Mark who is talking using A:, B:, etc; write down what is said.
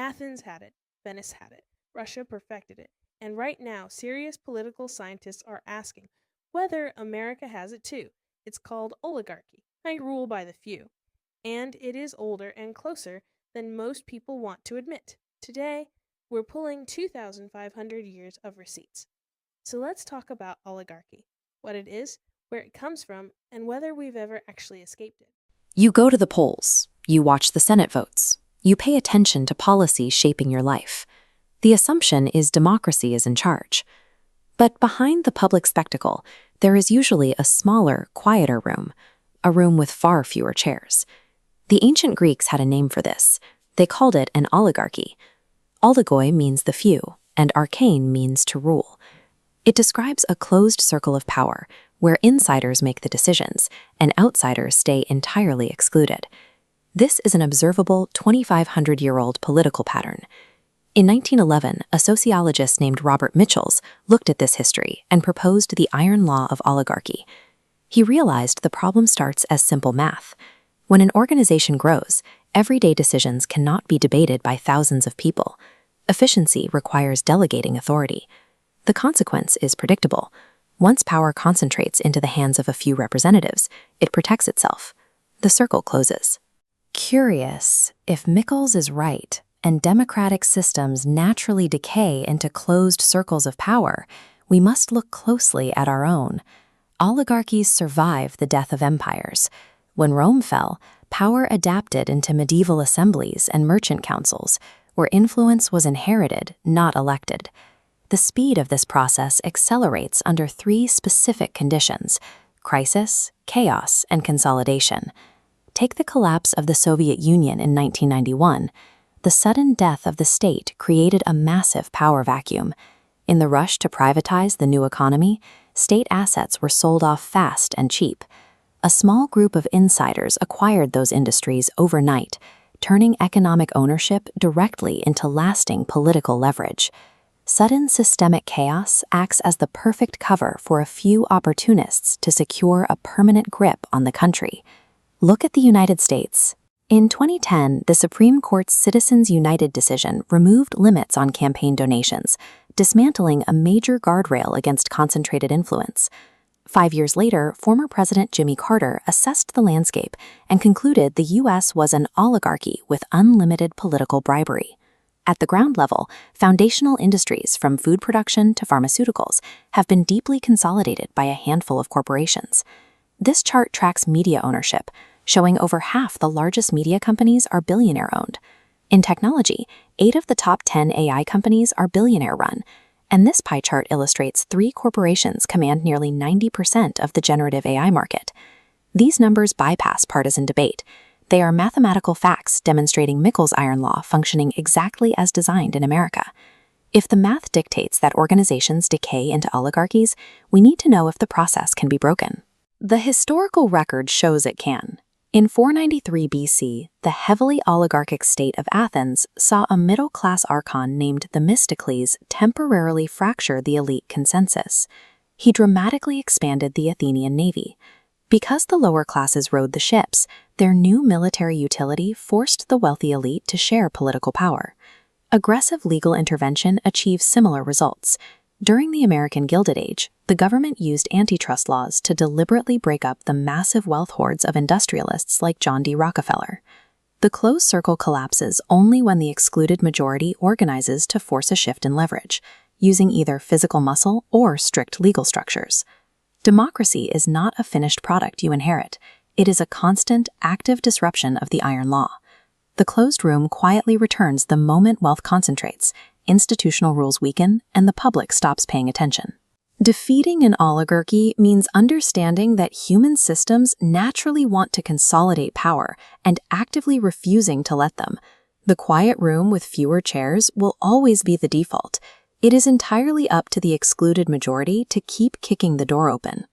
A: Athens had it, Venice had it, Russia perfected it, and right now serious political scientists are asking whether America has it too. It's called oligarchy. I rule by the few. And it is older and closer than most people want to admit. Today, we're pulling 2,500 years of receipts. So let's talk about oligarchy, what it is, where it comes from, and whether we've ever actually escaped it.
B: You go to the polls, you watch the Senate votes, you pay attention to policies shaping your life. The assumption is democracy is in charge. But behind the public spectacle, there is usually a smaller, quieter room, a room with far fewer chairs. The ancient Greeks had a name for this. They called it an oligarchy. Oligoi means the few, and archane means to rule. It describes a closed circle of power, where insiders make the decisions, and outsiders stay entirely excluded. This is an observable 2,500-year-old political pattern. In 1911, a sociologist named Robert Michels looked at this history and proposed the iron law of oligarchy. He realized the problem starts as simple math. When an organization grows, everyday decisions cannot be debated by thousands of people. Efficiency requires delegating authority. The consequence is predictable. Once power concentrates into the hands of a few representatives, it protects itself. The circle closes. Curious, if Michels is right, and democratic systems naturally decay into closed circles of power, we must look closely at our own. Oligarchies survive the death of empires. When Rome fell, power adapted into medieval assemblies and merchant councils, where influence was inherited, not elected. The speed of this process accelerates under three specific conditions: crisis, chaos, and consolidation. Take the collapse of the Soviet Union in 1991. The sudden death of the state created a massive power vacuum. In the rush to privatize the new economy, state assets were sold off fast and cheap. A small group of insiders acquired those industries overnight, turning economic ownership directly into lasting political leverage. Sudden systemic chaos acts as the perfect cover for a few opportunists to secure a permanent grip on the country. Look at the United States. In 2010, the Supreme Court's Citizens United decision removed limits on campaign donations, dismantling a major guardrail against concentrated influence. 5 years later, former President Jimmy Carter assessed the landscape and concluded the U.S. was an oligarchy with unlimited political bribery. At the ground level, foundational industries from food production to pharmaceuticals have been deeply consolidated by a handful of corporations. This chart tracks media ownership, showing over half the largest media companies are billionaire-owned. In technology, 8 of the top 10 AI companies are billionaire-run, and this pie chart illustrates 3 corporations command nearly 90% of the generative AI market. These numbers bypass partisan debate. They are mathematical facts demonstrating Michels' iron law functioning exactly as designed in America. If the math dictates that organizations decay into oligarchies, we need to know if the process can be broken. The historical record shows it can. In 493 BC, the heavily oligarchic state of Athens saw a middle-class archon named Themistocles temporarily fracture the elite consensus. He dramatically expanded the Athenian navy. Because the lower classes rode the ships, their new military utility forced the wealthy elite to share political power. Aggressive legal intervention achieved similar results. During the American Gilded Age, the government used antitrust laws to deliberately break up the massive wealth hoards of industrialists like John D. Rockefeller. The closed circle collapses only when the excluded majority organizes to force a shift in leverage, using either physical muscle or strict legal structures. Democracy is not a finished product you inherit. It is a constant, active disruption of the iron law. The closed room quietly returns the moment wealth concentrates, institutional rules weaken, and the public stops paying attention. Defeating an oligarchy means understanding that human systems naturally want to consolidate power and actively refusing to let them. The quiet room with fewer chairs will always be the default. It is entirely up to the excluded majority to keep kicking the door open.